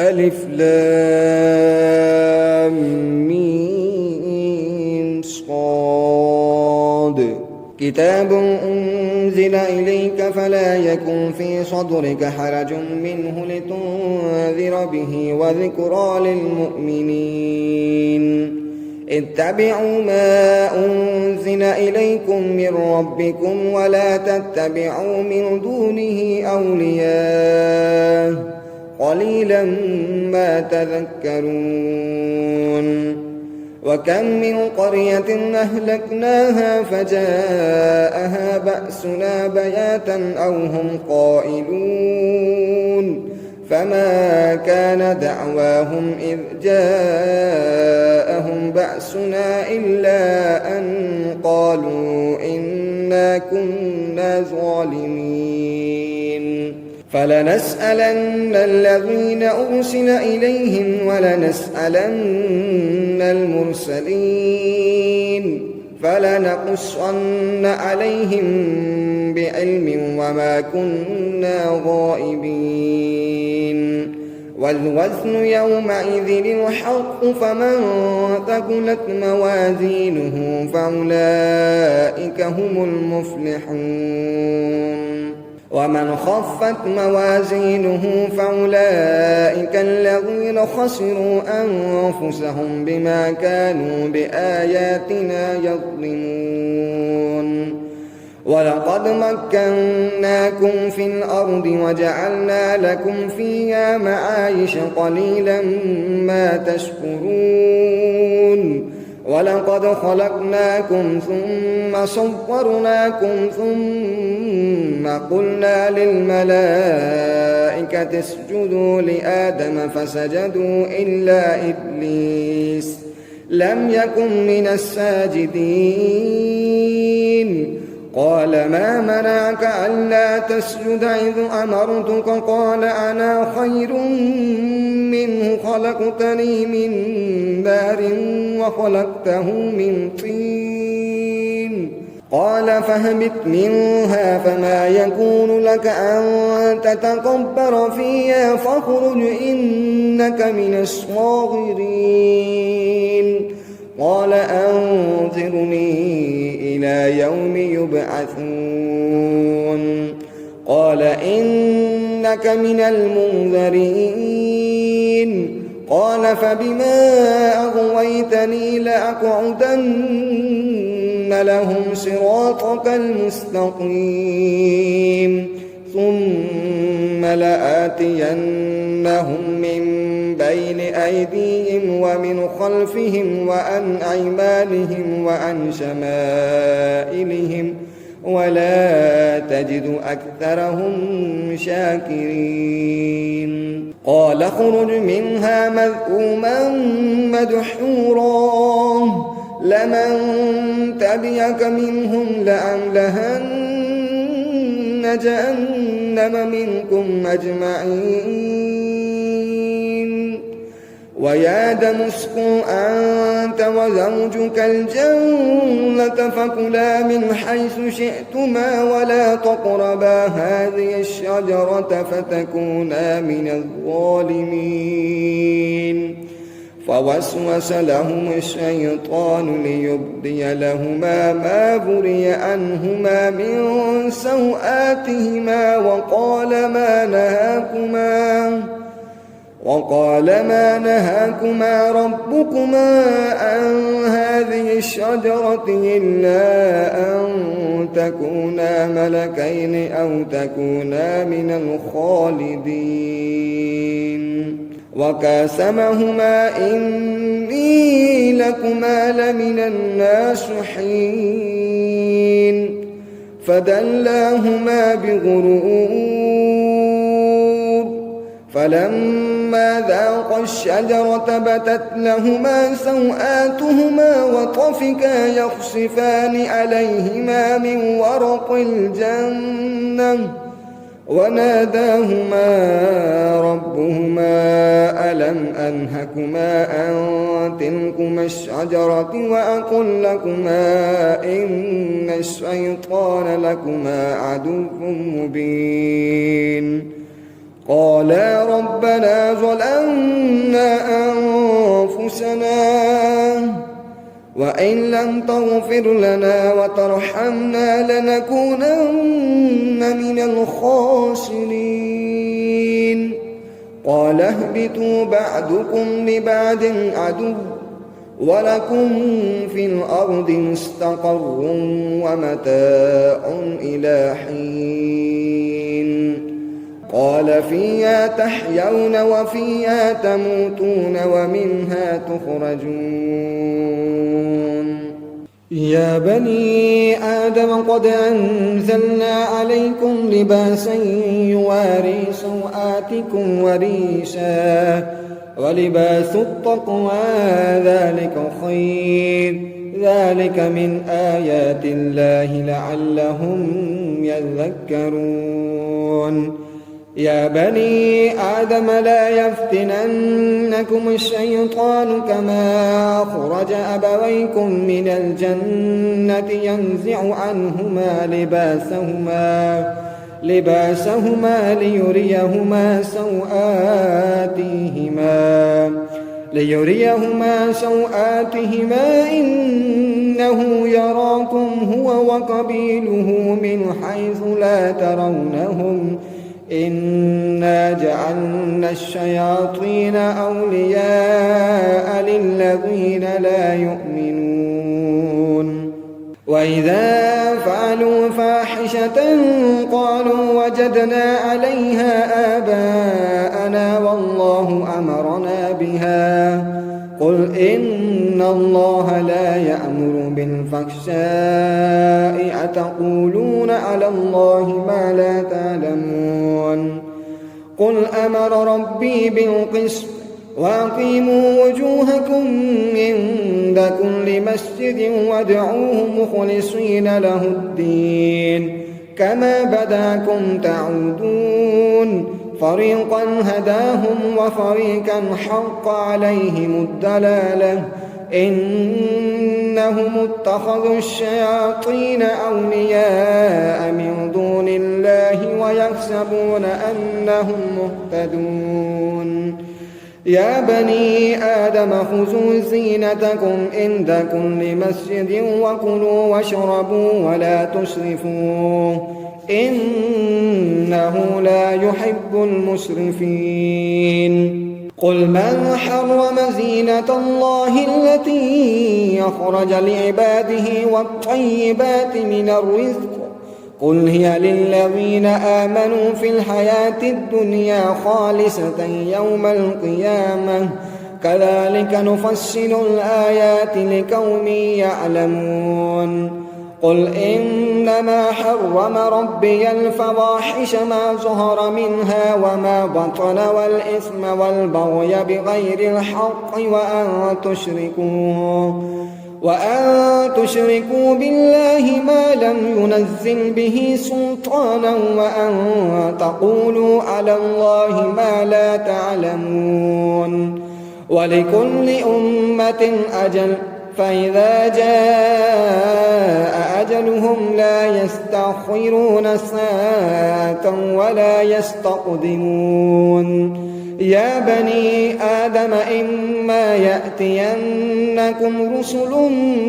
ألف لام ميم صاد. كتاب أنزل إليك فلا يكن في صدرك حرج منه لتنذر به وذكرى للمؤمنين. اتبعوا ما أنزل إليكم من ربكم ولا تتبعوا من دونه أولياء قليلا ما تذكرون. وكم من قرية أهلكناها فجاءها بأسنا بياتا أو هم قائلون فما كان دعواهم إذ جاءهم بأسنا إلا أن قالوا إنا كنا ظالمين. فلنسألن الذين أرسل إليهم ولنسألن المرسلين فلنقصن عليهم بعلم وما كنا غائبين. والوزن يومئذ الحق فمن ثقلت موازينه فأولئك هم المفلحون. ومن خفت موازينه فأولئك الذين خسروا أنفسهم بما كانوا بآياتنا يظلمون. ولقد مكناكم في الأرض وجعلنا لكم فيها معايش قليلا ما تشكرون. ولقد خلقناكم ثم صورناكم ثم قلنا للملائكة اسجدوا لآدم فسجدوا إلا إبليس لم يكن من الساجدين. قال ما منعك ألا تسجد إذ أمرتك؟ قال أنا خير منه خلقتني من نار وخلقته من طين. قال فاهبط منها فما يكون لك أن تتكبر فيها فاخرج إنك من الصاغرين. قال أنظرني إلى يوم يبعثون. قال إنك من المنذرين. قال فبما أغويتني لأقعدن لهم صراطك المستقيم ثم لآتينهم من بين أيديهم ومن خلفهم وعن أيمانهم وعن شمائلهم ولا تجد أكثرهم شاكرين. قال اخرج منها مذءوما مدحورا لمن تبعك منهم لأملأن جهنم منكم أجمعين. ويا آدم اسكن أنت وزوجك الجنة فكلا من حيث شئتما ولا تقربا هذه الشجرة فتكونا من الظالمين. فوسوس لهما الشيطان ليبدي لهما ما برئ عنهما من سوآتهما وقال ما نهاكما ربكما عن هذه الشجرة إلا أن تكونا ملكين أو تكونا من الخالدين. وقاسمهما إني لكما لمن الناصحين. فدلاهما بغرور فلما ذاقا الشجرة بدت لهما سوآتهما وطفقا يخصفان عليهما من ورق الجنة وناداهما ربهما ألم أنهكما عن تلكما الشجرة وأقل لكما إن الشيطان لكما عدو مبين. قالا ربنا ظلمنا أنفسنا وإن لم تغفر لنا وترحمنا لنكونن من الخاسرين قال اهبطوا بعضكم لبعض عدو ولكم في الأرض مستقر ومتاع إلى حين قال فيها تحيون وفيها تموتون ومنها تخرجون يا بني آدم قد أنزلنا عليكم لباسا يواري سوآتكم وريشا ولباس التقوى ذلك خير ذلك من آيات الله لعلهم يذكرون يا بني آدم لا يفتننكم الشيطان كما أخرج أبويكم من الجنة ينزع عنهما لباسهما ليريهما سوآتهما إنه يراكم هو وقبيله من حيث لا ترونهم إنا جعلنا الشياطين أولياء للذين لا يؤمنون وإذا فعلوا فاحشة قالوا وجدنا عليها آباءنا والله أمرنا بها قل إن الله لا يأمر بالفحشاء أتقولون على الله ما لا تعلمون قل أمر ربي بالقسط وأقيموا وجوهكم عند كل مسجد وادعوه مخلصين له الدين كما بداكم تعودون فريقا هداهم وفريقا حق عليهم الضلالة إنهم اتخذوا الشياطين أولياء من دون الله ويحسبون أنهم مهتدون يا بني آدم خذوا زينتكم عند كل مسجد وكلوا واشربوا ولا تسرفوا إنه لا يحب المسرفين قل من حرم زينة الله التي أخرج لعباده والطيبات من الرزق قل هي للذين آمنوا في الحياة الدنيا خالصة يوم القيامة كذلك نفصل الآيات لقوم يعلمون قل إنما حرم ربي الفواحش ما ظهر منها وما بطن والإثم والبغي بغير الحق وأن تشركوا بالله ما لم ينزل به سلطانا وأن تقولوا على الله ما لا تعلمون ولكل أمة أجل فإذا جاء أجلهم لا يستأخرون ساعة ولا يستقدمون يا بني آدم إما يأتينكم رسل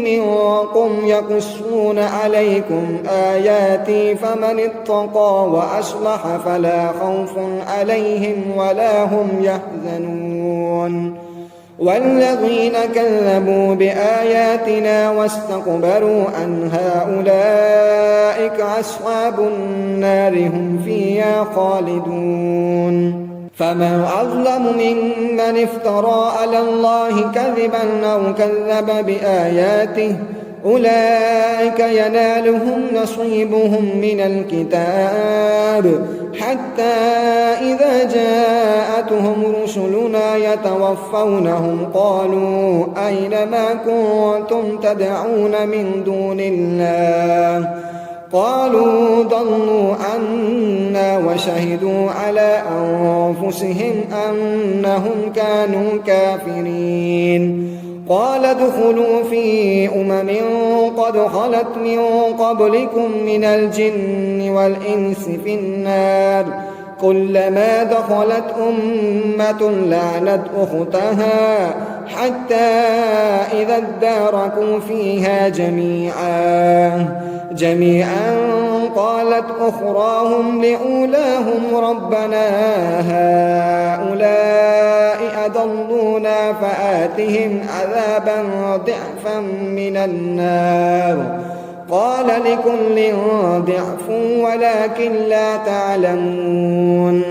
منكم يقصون عليكم آياتي فمن اتقى وأصلح فلا خوف عليهم ولا هم يحزنون والذين كذبوا بآياتنا واستكبروا عنها أولئك أصحاب النار هم فيها خالدون فمن أظلم ممن افترى على الله كذبا أو كذب بآياته أولئك ينالهم نصيبهم من الكتاب حتى إذا جاءتهم رسلنا يتوفونهم قالوا أين ما كنتم تدعون من دون الله قالوا ضلوا عنا وشهدوا على أنفسهم أنهم كانوا كافرين قال ادخلوا في قد خلت من قبلكم من الجن والإنس في النار كلما دخلت أمة لعنت أختها حتى إذا اداركوا فيها جميعا قالت أخراهم لأولاهم ربنا هؤلاء أضلونا فآتهم عذابا ضعفا من النار قال لكل ضعف ولكن لا تعلمون.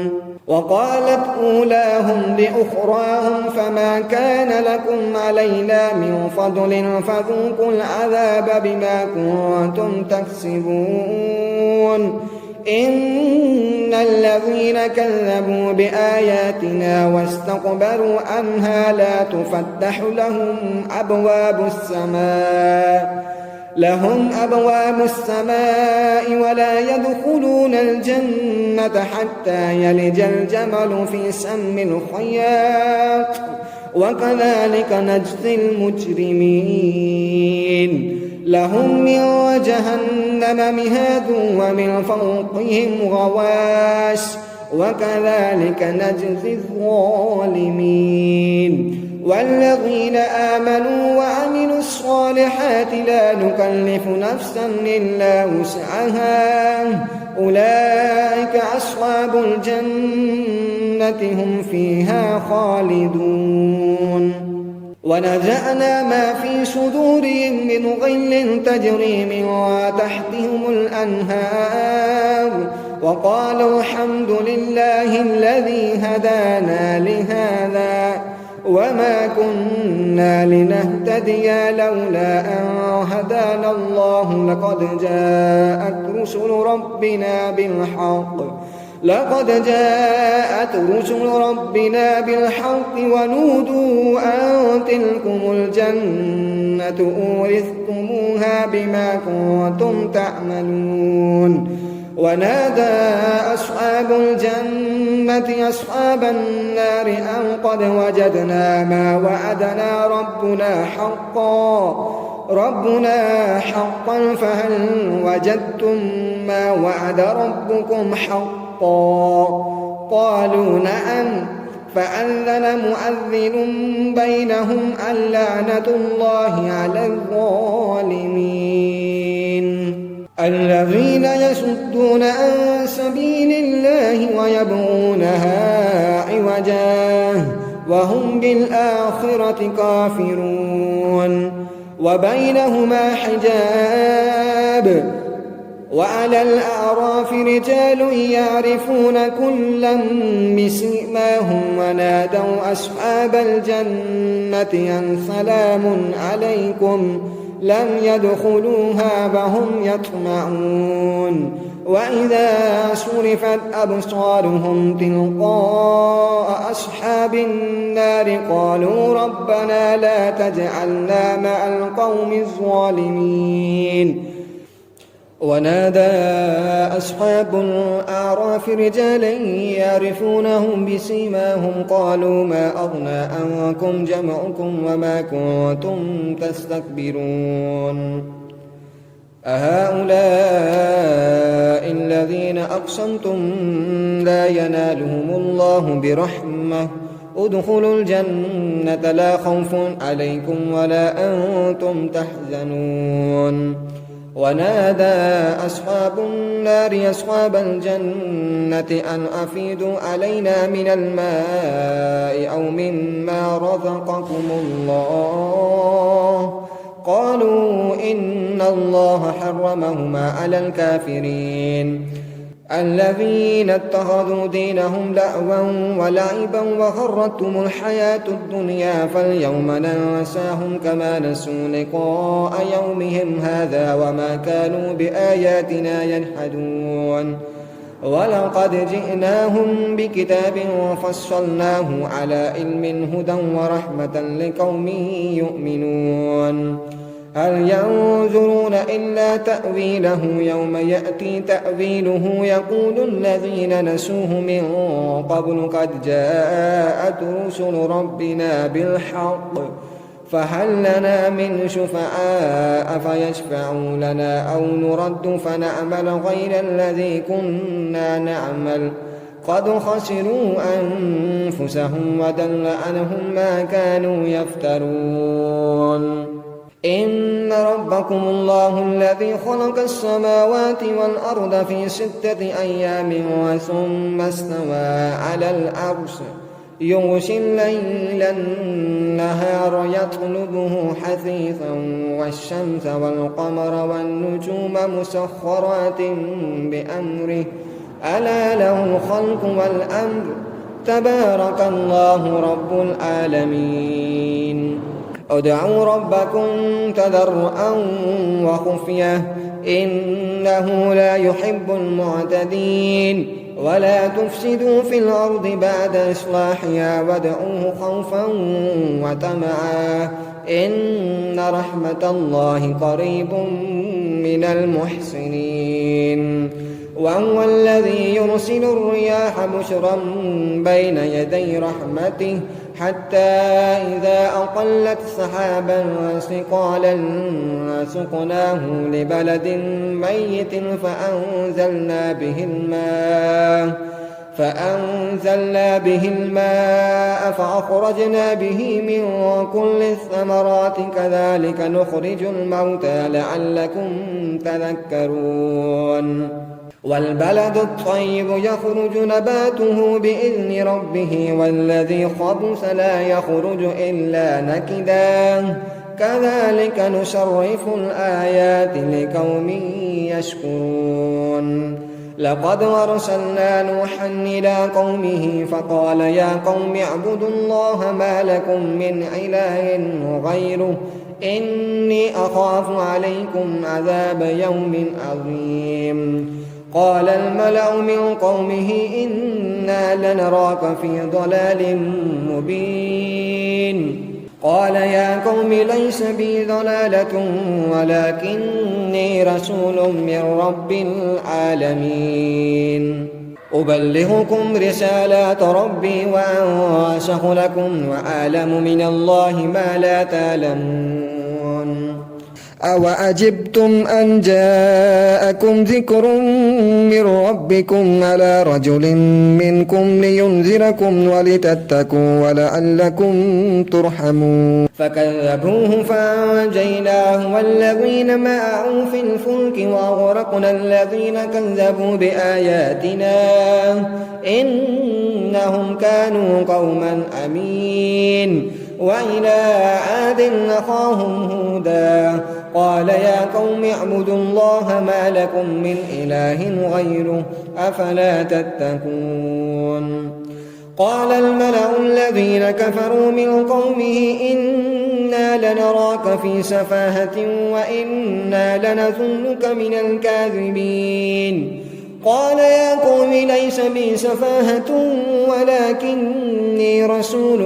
وقالت أولاهم لأخراهم فما كان لكم علينا من فضل فذوقوا العذاب بما كنتم تكسبون. إن الذين كذبوا بآياتنا واستكبروا عنها لا تفتح لهم أبواب السماء ولا يدخلون الجنة حتى يلج الجمل في سم الخياط وكذلك نجزي المجرمين. لهم من جهنم مهاد ومن فوقهم غواش وكذلك نجزي الظالمين. والذين آمنوا وعملوا الصالحات لا نكلف نفسا إلا وسعها أولئك أصحاب الجنة هم فيها خالدون. ونزعنا ما في صدورهم من غل تجري من تحتهم الأنهار وقالوا الحمد لله الذي هدانا لهذا وما كنا لنهتدي لولا أن هدانا الله لقد جاءت رسل ربنا بالحق ونودوا أن تلكم الجنة أورثتموها بما كنتم تعملون. ونادى أصحاب الجنة أصحاب النار أن قد وجدنا ما وعدنا ربنا حقا فهل وجدتم ما وعد ربكم حقا قالوا نعم فأذن مؤذن بينهم اللعنة الله على الظالمين. الذين يصدون عن سبيل الله ويبغونها عوجا وهم بالآخرة كافرون وبينهما حجاب. وعلى الأعراف رجال يعرفون كلا بسيماهم ونادوا أصحاب الجنة أن سلام عليكم لم يدخلوها وهم يطمعون. وإذا صرفت أبصارهم تلقاء أصحاب النار قالوا ربنا لا تجعلنا مع القوم الظالمين. ونادى أصحاب الأعراف رجالا يعرفونهم بسيماهم قالوا ما أغنى عنكم جمعكم وما كنتم تستكبرون أهؤلاء الذين أقسمتم لا ينالهم الله برحمة ادخلوا الجنة لا خوف عليكم ولا أنتم تحزنون. ونادى أصحاب النار أصحاب الجنة أن أفيدوا علينا من الماء أو مما رزقكم الله قالوا إن الله حرمهما على الكافرين الذين اتخذوا دينهم لهوا ولعبا وغرتهم الحياة الدنيا فاليوم ننساهم كما نسوا لقاء يومهم هذا وما كانوا بآياتنا يجحدون. ولقد جئناهم بكتاب فصلناه على علم هدى ورحمة لقوم يؤمنون. هل ينظرون إلا تأويله يوم يأتي تأويله يقول الذين نسوه من قبل قد جاءت رسل ربنا بالحق فهل لنا من شفعاء فيشفعوا لنا أو نرد فنعمل غير الذي كنا نعمل قد خسروا أنفسهم وضل عنهم ما كانوا يفترون إن ربكم الله الذي خلق السماوات والأرض في 6 أيام ثم استوى على العرش يغشي الليل النهار يطلبه حثيثا والشمس والقمر والنجوم مسخرات بأمره ألا له الخلق والأمر تبارك الله رب العالمين ادعوا ربكم تضرعا وخفية إنه لا يحب المعتدين ولا تفسدوا في الأرض بعد إصلاحها وادعوه خوفا وطمعا إن رحمة الله قريب من المحسنين وهو الذي يرسل الرياح بشرا بين يدي رحمته حتى إذا أقلت سحابا ثقالا سقناه لبلد ميت فأنزلنا به الماء فأخرجنا به من كل الثمرات كذلك نخرج الموتى لعلكم تذكرون والبلد الطيب يخرج نباته بإذن ربه والذي خبث لا يخرج إلا نكدا كذلك نصرف الآيات لقوم يشكرون لقد أرسلنا نوحا إلى قومه فقال يا قوم اعبدوا الله ما لكم من إله غيره إني أخاف عليكم عذاب يوم عظيم قال الملأ من قومه إنا لنراك في ضلال مبين قال يا قوم ليس بي ضلالة ولكني رسول من رب العالمين أبلغكم رسالات ربي وأنصح لكم وأعلم من الله ما لا تعلمون أوعجبتم أن جاءكم ذكر من ربكم على رجل منكم لينذركم ولتتقوا ولعلكم ترحمون فكذبوه فأنجيناه والذين معه في الفلك وأغرقنا الذين كذبوا بآياتنا إنهم كانوا قوما عمين وإلى عاد أخاهم هودا قال يا قوم اعبدوا الله ما لكم من إله غيره أفلا تتقون قال الملأ الذين كفروا من قومه إنا لنراك في سفاهة وإنا لنظنك من الكاذبين قال يا قوم ليس بي سفاهة ولكني رسول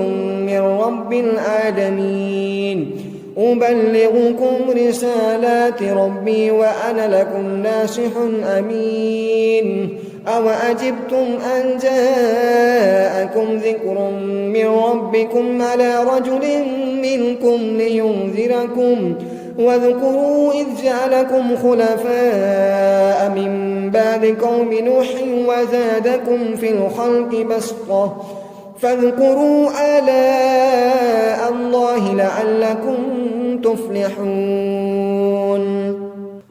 من رب العالمين أبلغكم رسالات ربي وأنا لكم ناصح أمين أوعجبتم أن جاءكم ذكر من ربكم على رجل منكم لينذركم واذكروا إذ جعلكم خلفاء من بعد قوم نوح وزادكم في الخلق بسطة فاذكروا آلاء الله لعلكم تفلحون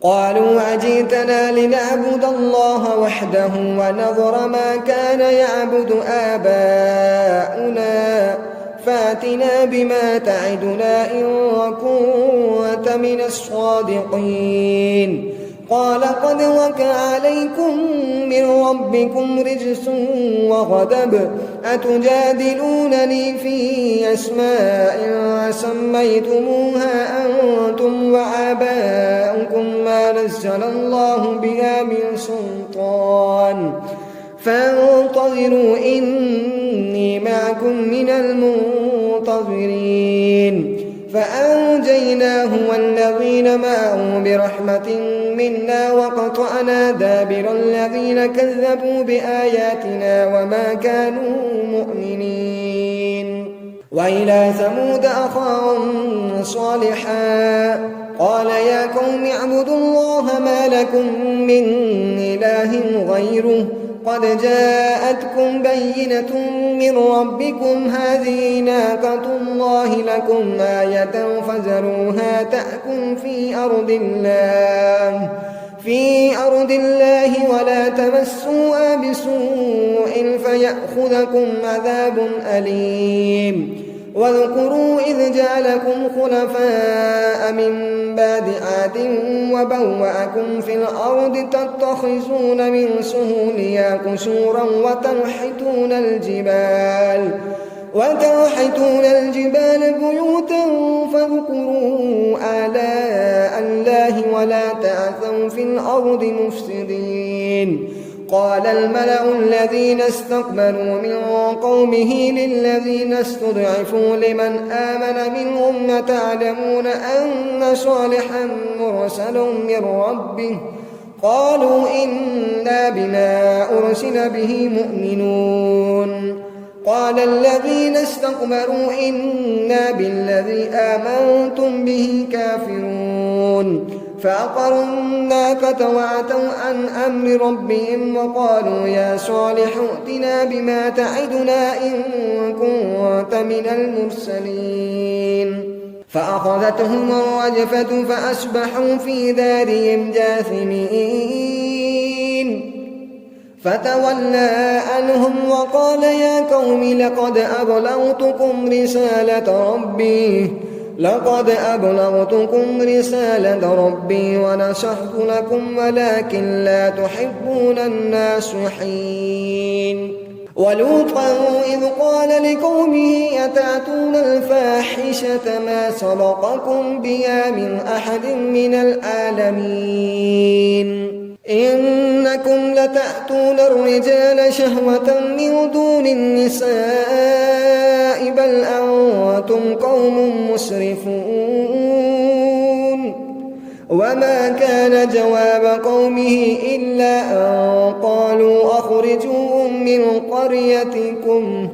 قالوا أجئتنا لنعبد الله وحده ونذر ما كان يعبد آباؤنا فاتنا بما تعدنا إن كنت من الصادقين قال قد وقع عليكم من ربكم رجس وغضب أتجادلونني في أسماء سميتموها أنتم وآباؤكم ما نزل الله بها من سلطان فانتظروا إني معكم من المنتظرين فأنجيناه والذين معه برحمة منا وقطعنا دابر الذين كذبوا بآياتنا وما كانوا مؤمنين وإلى ثمود أخاهم صالحا قال يا قوم اعبدوا الله ما لكم من إله غيره قد جاءتكم بينة من ربكم هذه ناقة الله لكم آية فذروها تأكل في أرض الله ولا تمسوها بسوء فيأخذكم عذاب أليم واذكروا إذ جعلكم خلفاء من بعد عاد وبوأكم في الأرض تتخذون من سهولها قصورا وتنحتون الجبال بيوتا فاذكروا آلاء الله ولا تعثوا في الأرض مفسدين. قال الملأ الذين استكبروا من قومه للذين استضعفوا لمن آمن منهم أتعلمون أن صالحا مرسل من ربه قالوا إنا بما أرسل به مؤمنون. قال الذين استكبروا إنا بالذي آمنتم به كافرون. فعقروا الناقة وعتوا عن أمر ربهم وقالوا يا صالح ائتنا بما تعدنا إن كنت من المرسلين. فأخذتهم الرجفة فأصبحوا في دارهم جاثمين. فتولى عنهم وقال يا قوم لقد أبلغتكم رسالة ربي ونصحت لكم ولكن لا تحبون الناصحين. ولوطا إذ قال لقومه أتأتون الفاحشة ما سبقكم بها من أحد من العالمين إنكم لتأتون الرجال شهوة من دون النساء بل أنتم قوم مسرفون. وما كان جواب قومه إلا أن قالوا أخرجوهم من قريتكم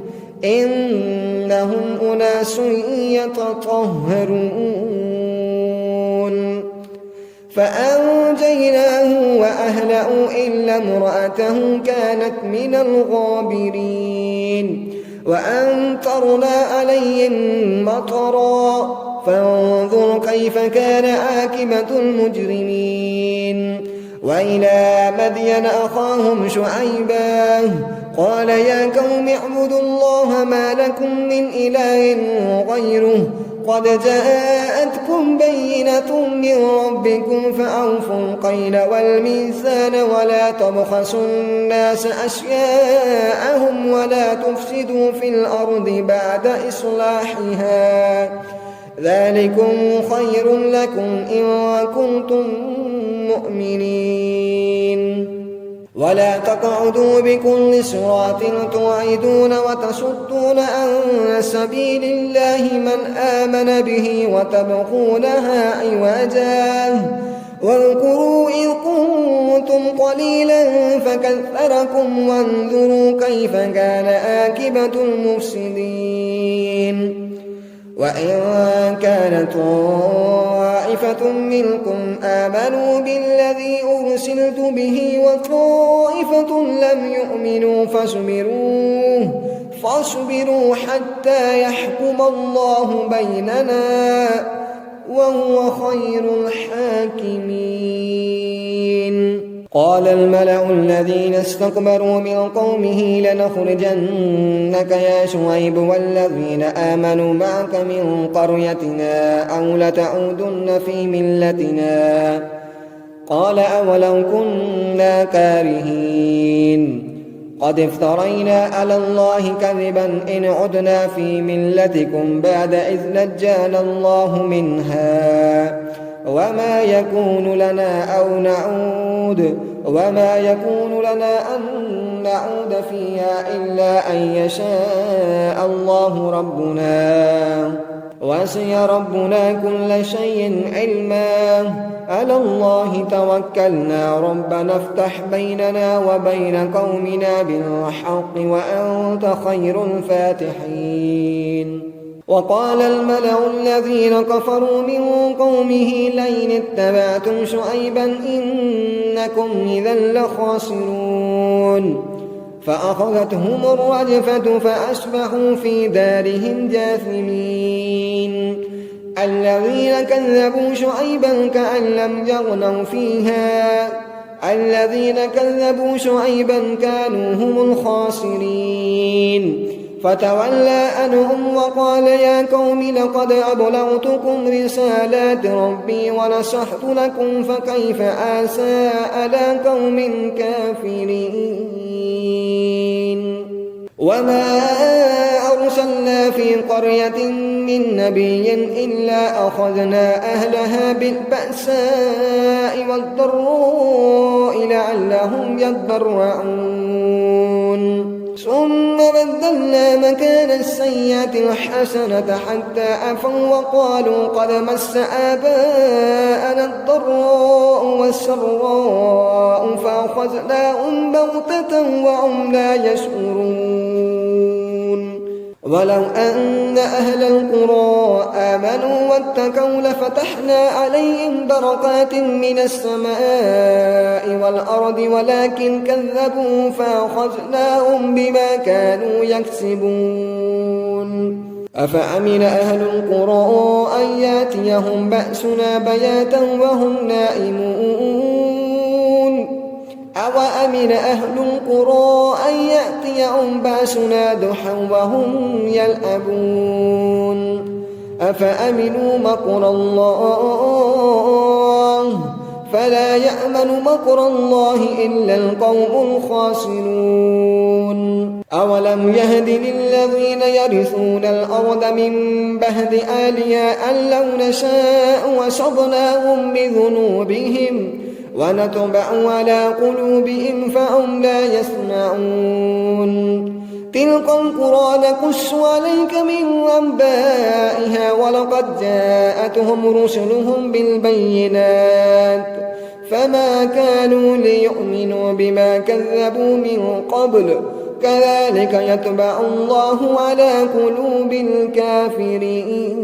إنهم أناس يتطهرون. فأنجيناه وأهله إلا امرأته كانت من الغابرين. وأمطرنا عليهم مطرا فانظر كيف كان عاقبة المجرمين. وإلى مدين أخاهم شعيبا قال يا قوم اعبدوا الله ما لكم من إله غيره قد جاءتكم بينة من ربكم فأوفوا الكيل والميزان ولا تبخسوا الناس أشياءهم ولا تفسدوا في الأرض بعد إصلاحها ذلكم خير لكم إن كنتم مؤمنين. ولا تقعدوا بكل صراط توعدون وتصدون عن سبيل الله من آمن به وتبغونها عوجا واذكروا إذ كنتم قليلا فكثركم وانظروا كيف كان عاقبة المفسدين. وإن كانت طائفة منكم آمنوا بالذي أرسلت به وطائفة لم يؤمنوا فاصبروا حتى يحكم الله بيننا وهو خير الحاكمين. قال الملأ الذين استكبروا من قومه لنخرجنك يا شعيب والذين آمنوا معك من قريتنا أو لتعودن في ملتنا قال أولو كنا كارهين قد افترينا على الله كذبا إن عدنا في ملتكم بعد إذ نجانا الله منها وما يكون لنا أن نعود فيها إلا أن يشاء الله ربنا وسع ربنا كل شيء علما على الله توكلنا ربنا افتح بيننا وبين قومنا بالحق وأنت خير الفاتحين. وقال الملأ الذين كفروا من قومه لئن اتبعتم شعيبا إنكم إذا لخاسرون فأخذتهم الرجفة فأصبحوا في دارهم جاثمين الذين كذبوا شعيبا كأن لم يغنوا فيها الذين كذبوا شعيبا كانوا هم الخاسرين فتولى عنهم وقال يا قوم لقد أبلغتكم رسالات ربي ونصحت لكم فكيف آسى على قوم كافرين وما أرسلنا في قرية من نبي إلا أخذنا أهلها بالبأساء والضراء لعلهم يضرعون ثم بدلنا مكان السيئة الحسنة حتى عفوا وقالوا قد مس آباءنا الضراء والسراء فأخذناهم بغتة وهم لا يشعرون ولو أن أهل القرى آمنوا واتقوا لفتحنا عليهم بركات من السماء والأرض ولكن كذبوا فأخذناهم بما كانوا يكسبون أفأمن أهل القرى أن يأتيهم بأسنا بياتا وهم نائمون أوأمن أهل القرى أن يأتيهم بأسنا ضحى وهم يلعبون أفأمنوا مكر الله فلا يأمن مكر الله إلا القوم الخاسرون أولم يهد للذين يرثون الأرض من بعد أهلها أن لو نشاء وصبناهم بذنوبهم ونطبع على قلوبهم فهم لا يسمعون تلك القرى نقص عليك من أنبائها ولقد جاءتهم رسلهم بالبينات فما كانوا ليؤمنوا بما كذبوا من قبل كذلك يطبع الله على قلوب الكافرين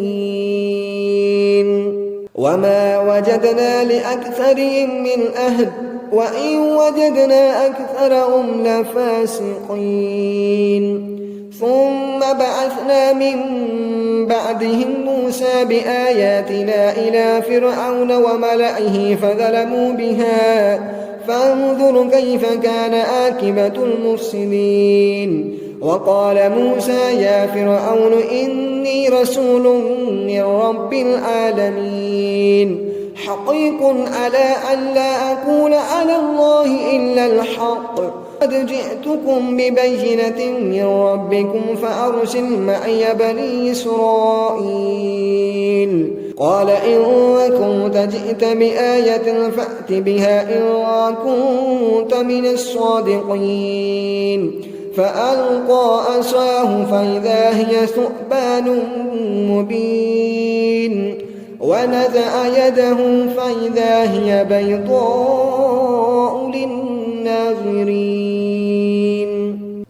وما وجدنا لأكثرهم من أهل وإن وجدنا أكثرهم لفاسقين ثم بعثنا من بعدهم موسى بآياتنا إلى فرعون وملئه فظلموا بها فانظر كيف كان عاقبة المفسدين وقال موسى يا فرعون إني رسول من رب العالمين حقيق على أن لا أقول على الله إلا الحق قد جئتكم ببينة من ربكم فأرسل معي بني إسرائيل قال إن كنت جئت بآية فأت بها إن كنت من الصادقين فألقى عصاه فإذا هي ثعبان مبين ونزع يده فإذا هي بيضاء للناظرين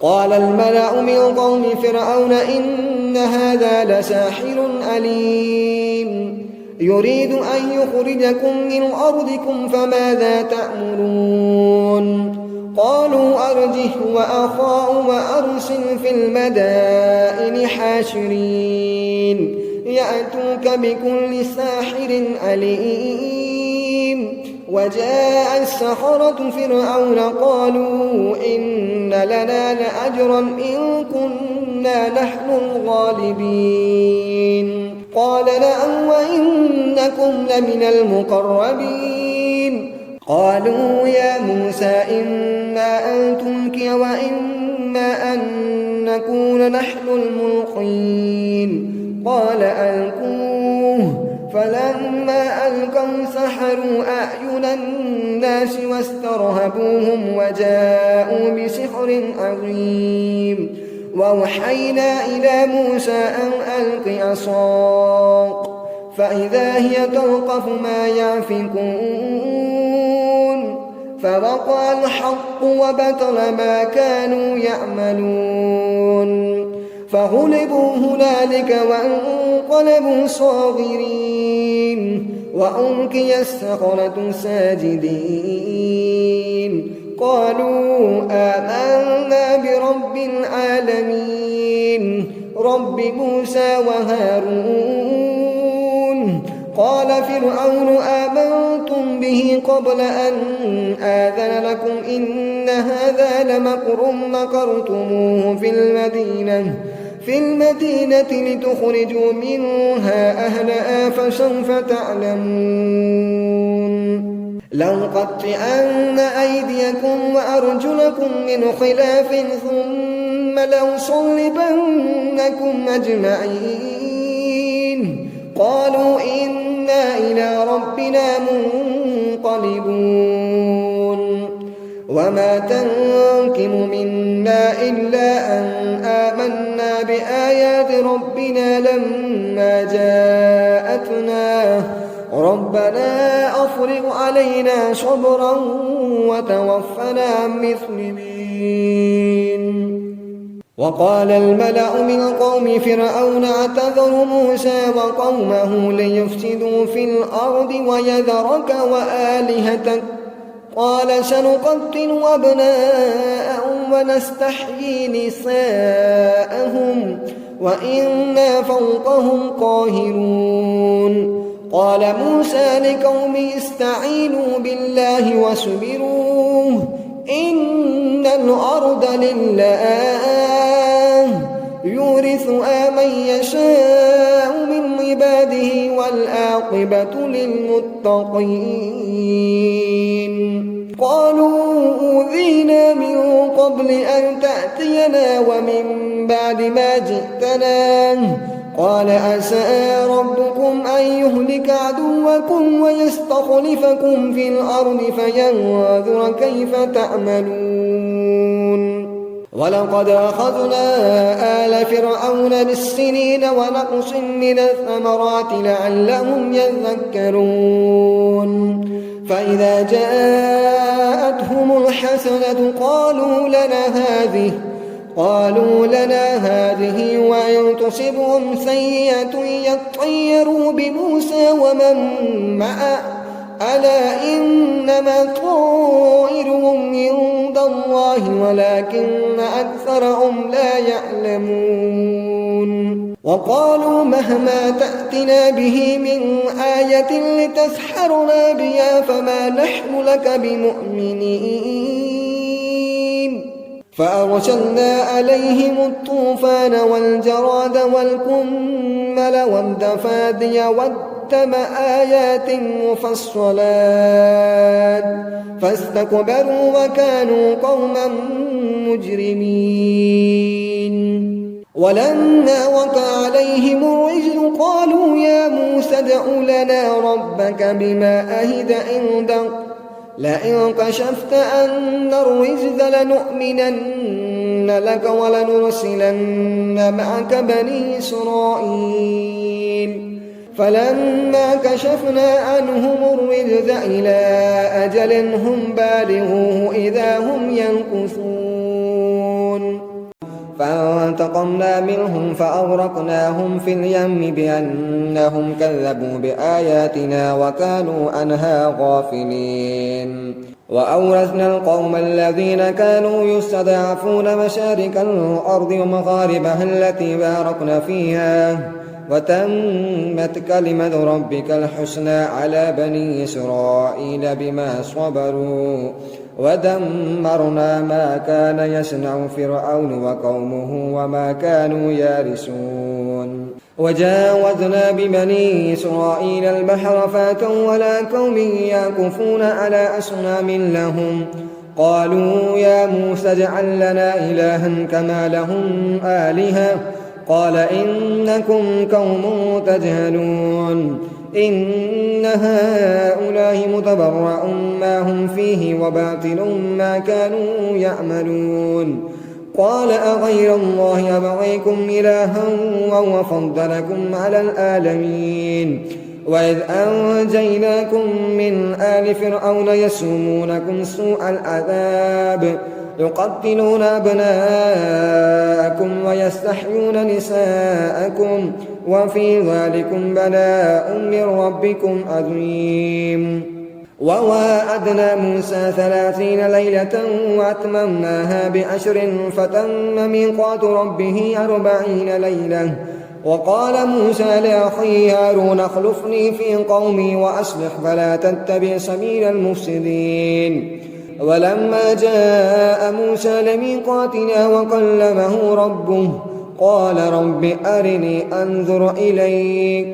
قال الملأ من قوم فرعون إن هذا لساحر عليم يريد أن يخرجكم من أرضكم فماذا تأمرون قالوا أرجه وأخاه وأرسل في المدائن حاشرين يأتوك بكل ساحر عليم وجاء السحرة فرعون قالوا إن لنا لأجرا إن كنا نحن الغالبين قال نعم وإنكم لمن المقربين قالوا يا موسى إما أن تلقي وإما أن نكون نحن الملقين قال ألقوه فلما ألقوا سحروا أعين الناس واسترهبوهم وجاءوا بسحر عظيم وأوحينا إلى موسى أن ألق عصاك فإذا هي تلقف ما يأفكون فوقع الحق وبطل ما كانوا يعملون فغلبوا هنالك وانقلبوا صاغرين وألقي السحرة ساجدين قالوا آمنا برب العالمين رب موسى وهارون. قال فرعون آمنتم به قبل أن آذن لكم إن هذا لمكر مكرتموه في المدينة لتخرجوا منها أهلها فسوف تعلمون. لأقطعن أيديكم وأرجلكم من خلاف ثم لأصلبنكم أجمعين. قالوا إنا إلى ربنا منقلبون. وما تنقم منا إلا أن آمنا بآيات ربنا لما جاءتنا ربنا أفرغ علينا صبرا وتوفنا مسلمين. وقال الملأ من قوم فرعون أتذر موسى وقومه ليفسدوا في الأرض ويذرك وآلهتك قال سنقتل أبناءهم ونستحيي نساءهم وإنا فوقهم قاهرون. قال موسى لقومه استعينوا بالله واصبروا إن الأرض لله يورثها من يشاء من عباده والعاقبة للمتقين. قالوا أوذينا من قبل أن تأتينا ومن بعد ما جئتنا قال عسى ربكم أن يهلك عدوكم ويستخلفكم في الأرض فينظر كيف تعملون. ولقد أخذنا آل فرعون بالسنين ونقص من الثمرات لعلهم يذكرون. فإذا جاءتهم الحسنة قالوا لنا هذه وإن تصبهم سيئة يطيروا بموسى ومن معه ألا إنما طائرهم عند الله ولكن أكثرهم لا يعلمون. وقالوا مهما تأتنا به من آية لتسحرنا بها فما نحن لك بمؤمنين. فأرسلنا عليهم الطوفان والجراد والقمل والضفادع والدم آيات مفصلات فاستكبروا وكانوا قوما مجرمين. ولما وقع عليهم الرجل قالوا يا موسى ادع لنا ربك بما أهد عندك لئن كشفت عنا الرجز لنؤمنن لك ولنرسلن معك بني إسرائيل. فلما كشفنا عنهم الرجز إلى أجل هم بالغوه إذا هم ينكثون. فانتقمنا منهم فأغرقناهم في اليم بأنهم كذبوا بآياتنا وكانوا عنها غافلين. وأورثنا القوم الذين كانوا يستضعفون مشارق الأرض ومغاربها التي باركنا فيها وتمت كلمة ربك الحسنى على بني إسرائيل بما صبروا ودمرنا ما كان يصنع فرعون وقومه وما كانوا يارسون. وجاوزنا ببني إسرائيل البحر فأتوا على قوم يعكفون على أصنام لهم قالوا يا موسى اجعل لنا إلها كما لهم آلهة قال إنكم قوم تجهلون. إن هؤلاء متبرأ ما هم فيه وباطل ما كانوا يعملون. قال أغير الله أبغيكم إلها وهو فضلكم على العالمين. وإذ أنجيناكم من آل فرعون يسومونكم سوء العذاب يقتلون أبناءكم ويستحيون نساءكم وفي ذلكم بلاء من ربكم عظيم. وواعدنا موسى 30 ليلة وأتممناها ب10 فتم ميقات ربه 40 ليلة. وقال موسى لأخيه هارون اخلفني في قومي وأصلح فلا تتبع سبيل المفسدين. ولما جاء موسى لميقاتنا وكلمه ربه قال رب أرني أنظر إليك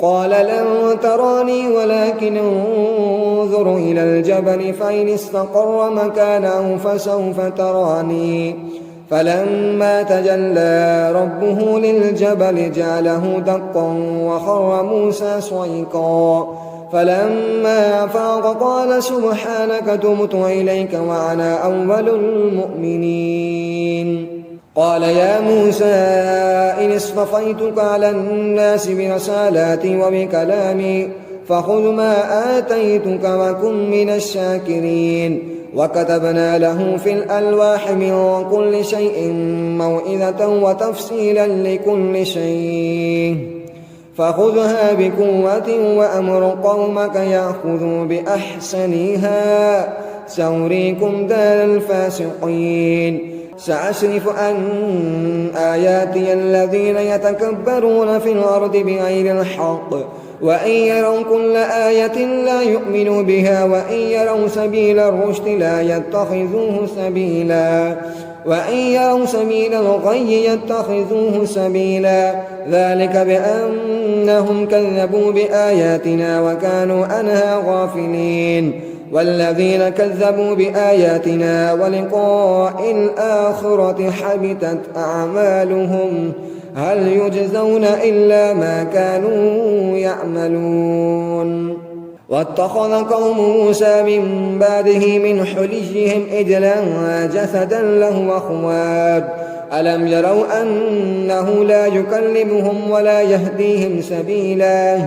قال لن تراني ولكن انظر إلى الجبل فإن استقر مكانه فسوف تراني. فلما تجلى ربه للجبل جعله دقا وخر موسى صعقا. فلما أفاق قال سبحانك تبت إليك وأنا أول المؤمنين. قال يا موسى إن اصطفيتك على الناس برسالاتي وبكلامي فخذ ما آتيتك وكن من الشاكرين. وكتبنا له في الألواح من كل شيء موعظة وتفصيلا لكل شيء فخذها بقوة وأمر قومك يأخذوا بأحسنها سأريكم دار الفاسقين. سأصرف عن آياتي الذين يتكبرون في الأرض بغير الحق وإن يروا كل آية لا يؤمنوا بها وإن يروا سبيل الرشد لا يتخذوه سبيلا وإن يروا سبيل الغي يتخذوه سبيلا. ذلك بأنهم كذبوا بآياتنا وكانوا عنها غافلين. والذين كذبوا بآياتنا ولقاء الآخرة حبطت أعمالهم هل يجزون إلا ما كانوا يعملون. واتخذ قوم موسى من بعده من حليهم عجلا جسدا له خوار ألم يروا أنه لا يكلمهم ولا يهديهم سبيلا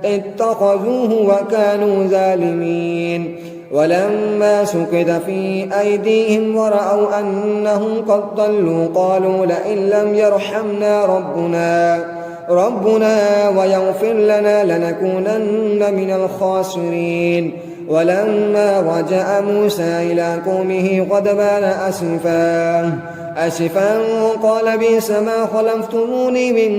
اتخذوه وكانوا ظالمين. ولما سقط في أيديهم ورأوا أنهم قد ضلوا قالوا لئن لم يرحمنا ربنا ويغفر لنا لنكونن من الخاسرين. ولما رجع موسى إلى قومه غضبان أسفا قال بئس ما خلفتموني من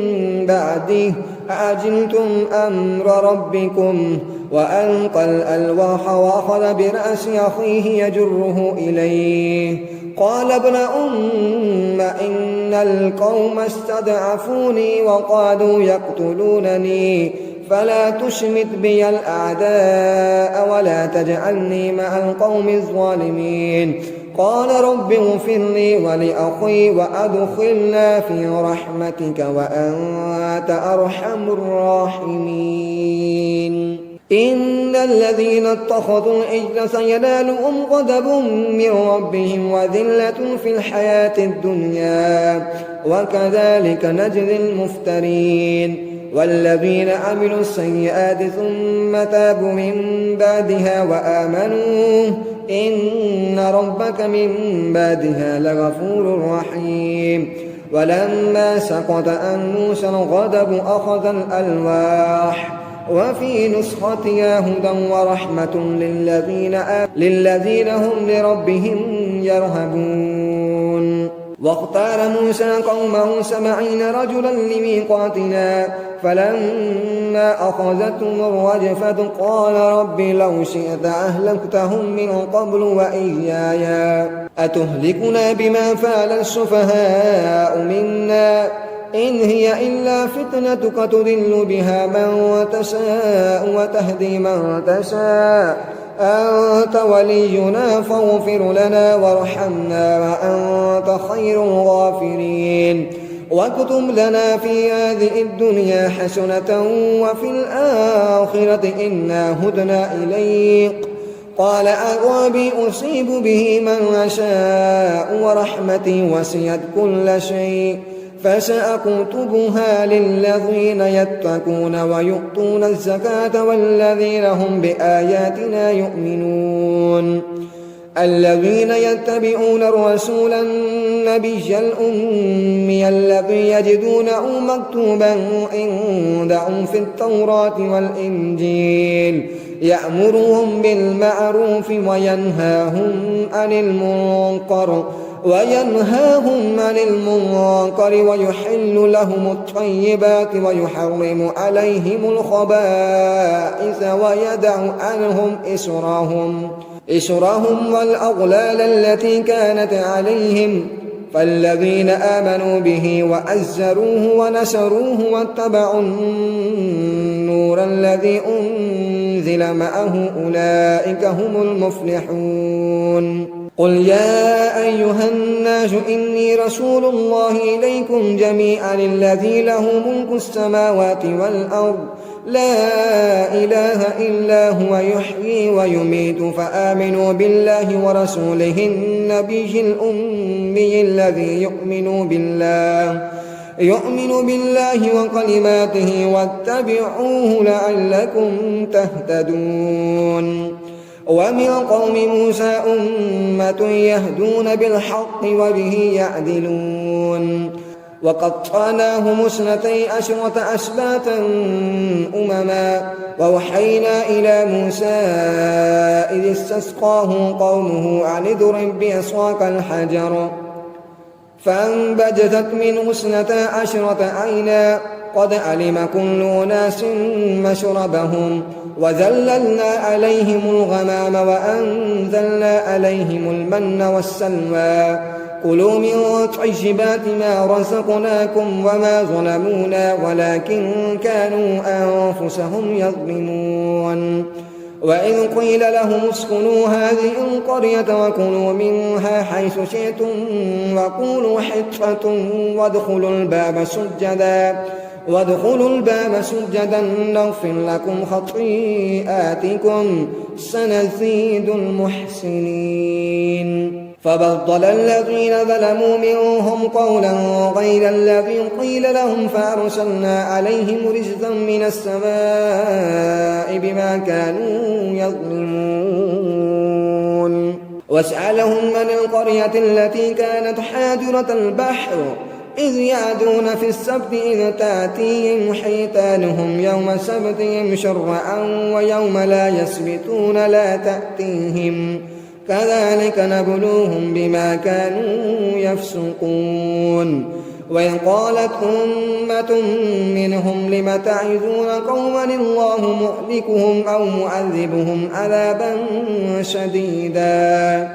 بعدي أعجلتم أمر ربكم وألقى الألواح وأخذ برأس أخيه يجره إليه قال ابن أم إن القوم استضعفوني وقالوا يقتلونني فلا تشمت بي الأعداء ولا تجعلني مع القوم الظالمين. قال رب اغفر لي ولأخي وأدخلنا في رحمتك وأنت أرحم الراحمين. إن الذين اتخذوا العجل سينالهم غضب من ربهم وذلة في الحياة الدنيا وكذلك نجزي المفترين. والذين عملوا السيئات ثم تابوا من بعدها وآمنوا إن ربك من بعدها لغفور رحيم. ولما سقط عن موسى الغضب أخذ الألواح وفي نسختها هدى ورحمة للذين هم لربهم يرهبون. واختار موسى قومه 70 رجلا لميقاتنا فلما أخذتهم الرجفة قال رب لو شئت أهلكتهم من قبل وإياي أتهلكنا بما فعل السفهاء منا إن هي إلا فتنتك تضل بها من تشاء وتهدي من تشاء أنت ولينا فاغفر لنا وارحمنا وأنت خير الغافرين. واكتب لنا في هذه الدنيا حسنة وفي الآخرة إنا هدنا إليك قال عذابي أصيب به من أشاء ورحمتي وسعت كل شيء فسأكتبها للذين يتقون ويؤتون الزكاة والذين هم بآياتنا يؤمنون. الذين يتبعون الرسول النبي الأمي الذي يجدونه مكتوبا عندهم في التوراة والإنجيل يأمرهم بالمعروف وينهاهم عن المنكر ويحل لهم الطيبات ويحرم عليهم الخبائث ويدع عنهم إسرهم والأغلال التي كانت عليهم فالذين آمنوا به وأزروه ونسروه واتبعوا النور الذي أنزل معه أولئك هم المفلحون قل يا أيها الناس إني رسول الله إليكم جميعا الذي له ملك السماوات والأرض لا إله إلا هو يحيي ويميت فآمنوا بالله ورسوله النبي الأمي الذي يؤمن بالله وكلماته واتبعوه لعلكم تهتدون ومن قوم موسى أمة يهدون بالحق وبه يعدلون وقطعناهم 12 أسباطا أمما وأوحينا إلى موسى إذ استسقاه قومه أن اضرب بعصاك الحجر فانبجست منه 12 عينا قد علم كل أناس مشربهم وذللنا عليهم الغمام وأنزلنا عليهم المن والسلوى كلوا من طيبات ما رزقناكم وما ظلمونا ولكن كانوا أنفسهم يظلمون وإذ قيل لهم اسكنوا هذه القرية وكلوا منها حيث شئتم وقولوا حطة وادخلوا الباب سجدا نغفر لكم خطيئاتكم سنزيد المحسنين فبدل الذين ظلموا منهم قولا غير الذي قيل لهم فأرسلنا عليهم رجزا من السماء بما كانوا يظلمون واسألهم من القرية التي كانت حاضرة البحر إذ يعدون في السبت إذ تأتيهم حيتانهم يوم سبتهم شرعا ويوم لا يسبتون لا تأتيهم كذلك نبلوهم بما كانوا يفسقون وإن قالت أمة منهم لم تعظون قوما الله مهلكهم أو معذبهم عذابا شديدا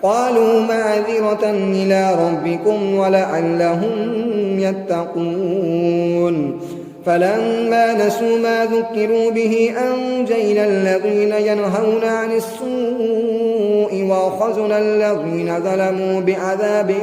قالوا معذرة إلى ربكم ولعلهم يتقون فلما نسوا ما ذكروا به أنجينا الذين ينهون عن السوء وأخذنا الذين ظلموا بعذاب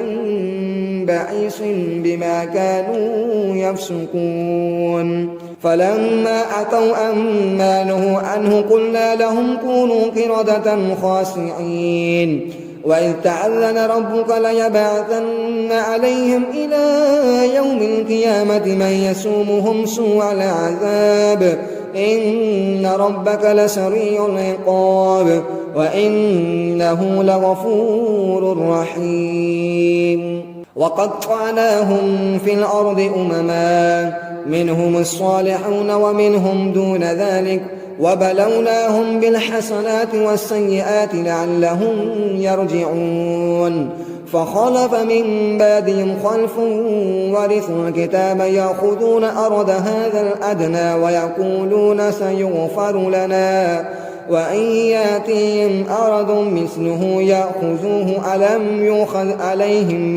بئيس بما كانوا يفسقون فلما أتوا عما نهوا عنه قلنا لهم كونوا قردة خاسئين وإذ تعذن ربك ليبعثن عليهم إلى يوم القيامة من يسومهم سوء العذاب إن ربك لسريع العقاب وإنه لغفور رحيم وقطعناهم في الأرض أمما منهم الصالحون ومنهم دون ذلك وبلوناهم بالحسنات والسيئات لعلهم يرجعون فخلف من بعدهم خلف ورثوا الكتاب يأخذون أرض هذا الأدنى ويقولون سيغفر لنا وإن يأتيهم أرض مثله يأخذوه ألم يؤخذ عليهم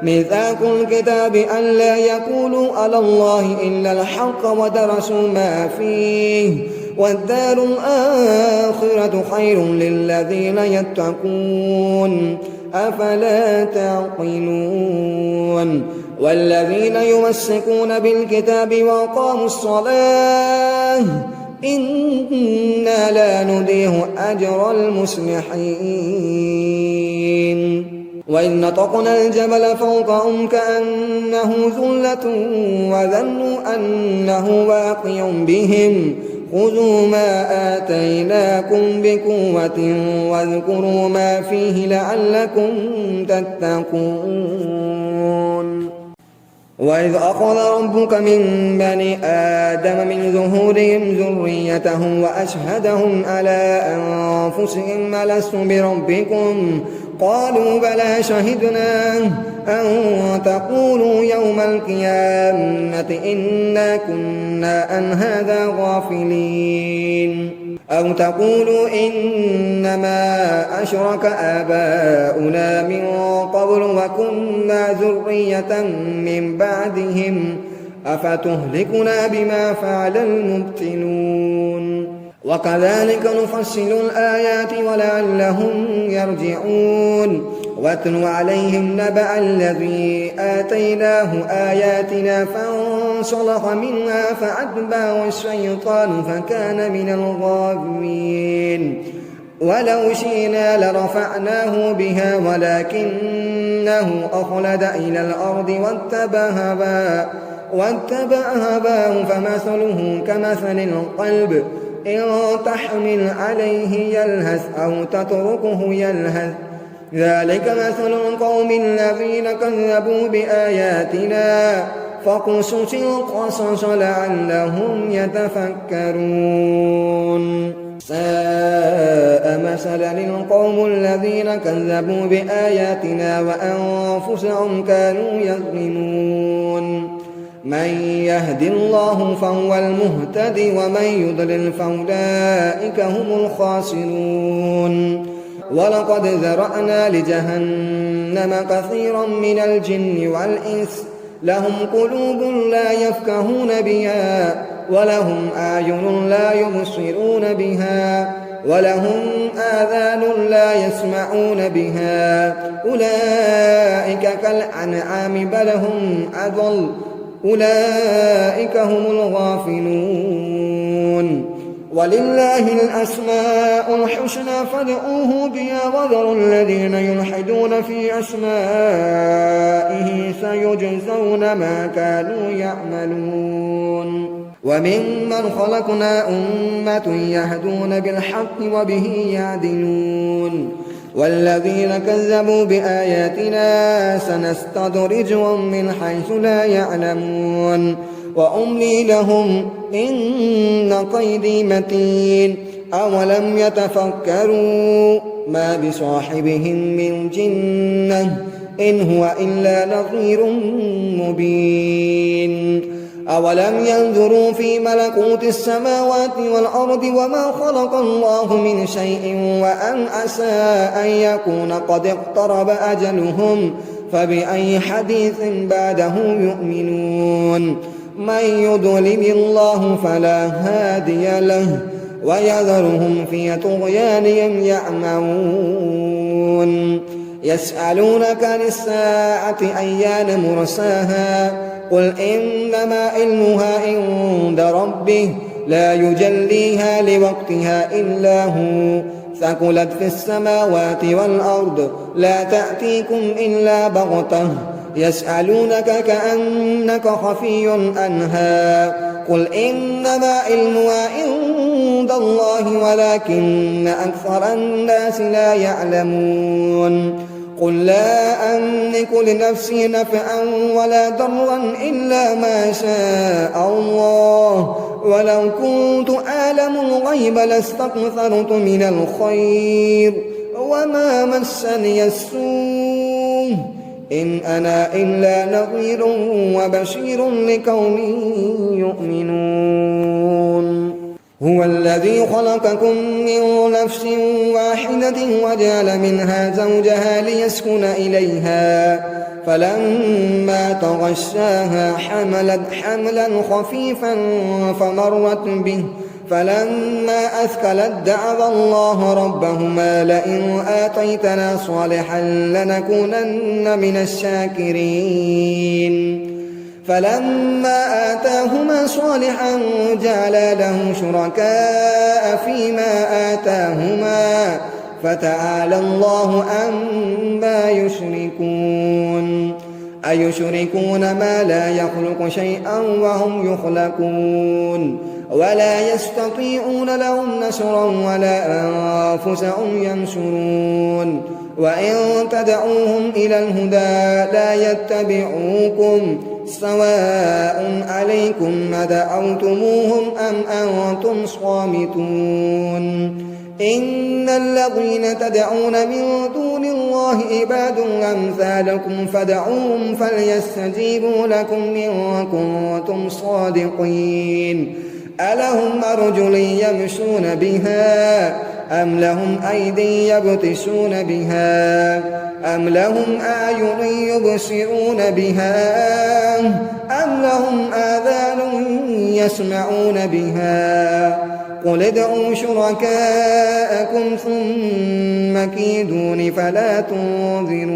ميثاق الكتاب ألا يقولوا على الله إلا الحق ودرسوا ما فيه والدار الآخرة خير للذين يتقون أفلا تعقلون والذين يمسكون بالكتاب وأقاموا الصلاة إنا لا نضيع أجر المصلحين وإذ نطقنا الجبل فوقهم كأنه ذلة وظنوا أنه واقع بهم خذوا ما آتيناكم بقوة واذكروا ما فيه لعلكم تتقون وإذ أخذ ربك من بني آدم من ظهورهم ذريتهم وأشهدهم على أنفسهم ألست بربكم قالوا بلى شهدنا أن تقولوا يوم القيامة إنا كنا عن هذا غافلين أو تقولوا إنما أشرك آباؤنا من قبل وكنا ذرية من بعدهم أفتهلكنا بما فعل المبطلون وكذلك نفصل الآيات ولعلهم يرجعون واتل عليهم نبأ الذي آتيناه آياتنا فانسلخ منها فأتبعه الشيطان فكان من الغاوين ولو شئنا لرفعناه بها ولكنه أخلد إلى الأرض واتبع هواه فمثله كمثل القلب إن تحمل عليه يلهث أو تتركه يلهث ذلك مثل القوم الذين كذبوا بآياتنا فاقصص القصص لعلهم يتفكرون ساء مثلا القوم الذين كذبوا بآياتنا وأنفسهم كانوا يظلمون من يهد الله فهو المهتد ومن يضلل فأولئك هم الخاسرون ولقد ذرأنا لجهنم كثيرا من الجن والإنس لهم قلوب لا يفقهون بها ولهم أعين لا يبصرون بها ولهم آذان لا يسمعون بها أولئك كالأنعام بل هم أضل أولئك هم الغافلون ولله الأسماء الحسنى فادعوه بها وذروا الذين يلحدون في أسمائه سيجزون ما كانوا يعملون وممن خلقنا أمة يهدون بالحق وبه يعدلون والذين كذبوا بآياتنا سنستدرجهم من حيث لا يعلمون وأملي لهم إن كيدي متين أولم يتفكروا ما بصاحبهم من جنة إن هو إلا نظير مبين أولم ينظروا في ملكوت السماوات والأرض وما خلق الله من شيء وأن عسى أن يكون قد اقترب أجلهم فبأي حديث بعده يؤمنون من يضلل الله فلا هادي له ويذرهم في طغيانهم يعمهون يسألونك عن الساعة أيان مرساها قل إنما علمها عند ربه لا يجليها لوقتها إلا هو ثقلت في السماوات والأرض لا تأتيكم إلا بغتة يسألونك كأنك خفي عنها قل إنما علمها عند الله ولكن أكثر الناس لا يعلمون قل لا أملك لنفسي نفعا ولا ضرا إلا ما شاء الله ولو كنت أعلم الغيب لاستكثرت من الخير وما مسني السوء إن أنا إلا نذير وبشير لقوم يؤمنون هو الذي خلقكم من نفس واحدة وجعل منها زوجها ليسكن إليها فلما تغشاها حملت حملا خفيفا فمرت به فلما أثقلت دعوا الله ربهما لئن آتيتنا صالحا لنكونن من الشاكرين فلما آتاهما صالحا جعلا له شركاء فيما آتاهما فتعالى الله عما يشركون أيشركون ما لا يخلق شيئا وهم يخلقون ولا يستطيعون لهم نصرا ولا أنفسهم ينصرون وإن تدعوهم إلى الهدى لا يتبعوكم سواء عليكم دعوتموهم أم أنتم صامتون إن الذين تدعون من دون الله عباد أمثالكم فادعوهم فليستجيبوا لكم إن كنتم صادقين ألهم أرجل يمشون بها أم لهم أيدي يبطشون بها أم لهم أعين يبصرون بها أم لهم آذان يسمعون بها قل ادعوا شركاءكم ثم كيدون فلا تنظرون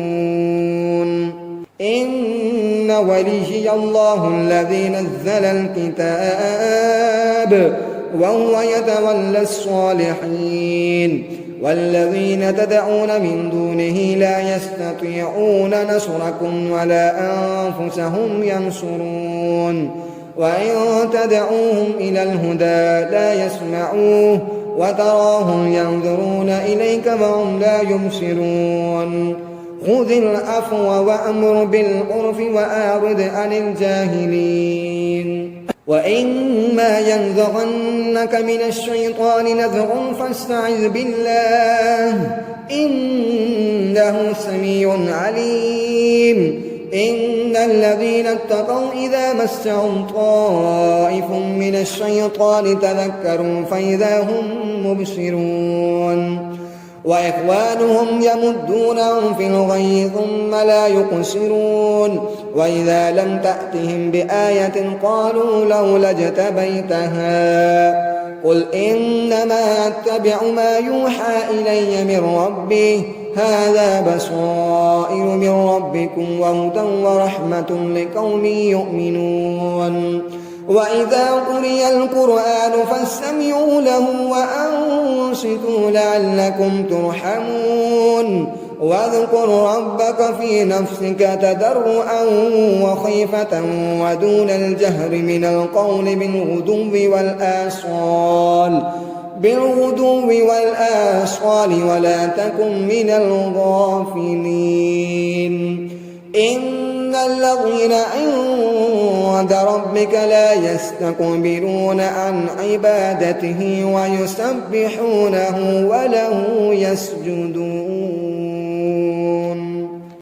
إن وليي الله الذي نزل الكتاب وهو يتولى الصالحين والذين تدعون من دونه لا يستطيعون نصركم ولا أنفسهم ينصرون وإن تدعوهم إلى الهدى لا يسمعوه وتراهم ينظرون إليك وهم لا يبصرون خذ العفو وأمر بالعرف وأعرض عن الجاهلين وإما ينزغنك من الشيطان نزغ فاستعذ بالله إنه سميع عليم إن الذين اتقوا إذا مسهم طائف من الشيطان تذكروا فإذا هم مبصرون وإخوانهم يمدونهم في الغي ثم لا يقصرون وإذا لم تأتهم بآية قالوا لولا اجتبيتها قل إنما أتبع ما يوحى إلي من ربي هذا بصائر من ربكم وهدى ورحمة لقوم يؤمنون وإذا قرئ القرآن فاستمعوا له وأنصتوا لعلكم ترحمون واذكر ربك في نفسك تضرعا وخيفة ودون الجهر من القول بالغدو والآصال ولا تكن من الغافلين إن الذين عند ربك لا يستكبرون عن عبادته ويسبحونه وله يسجدون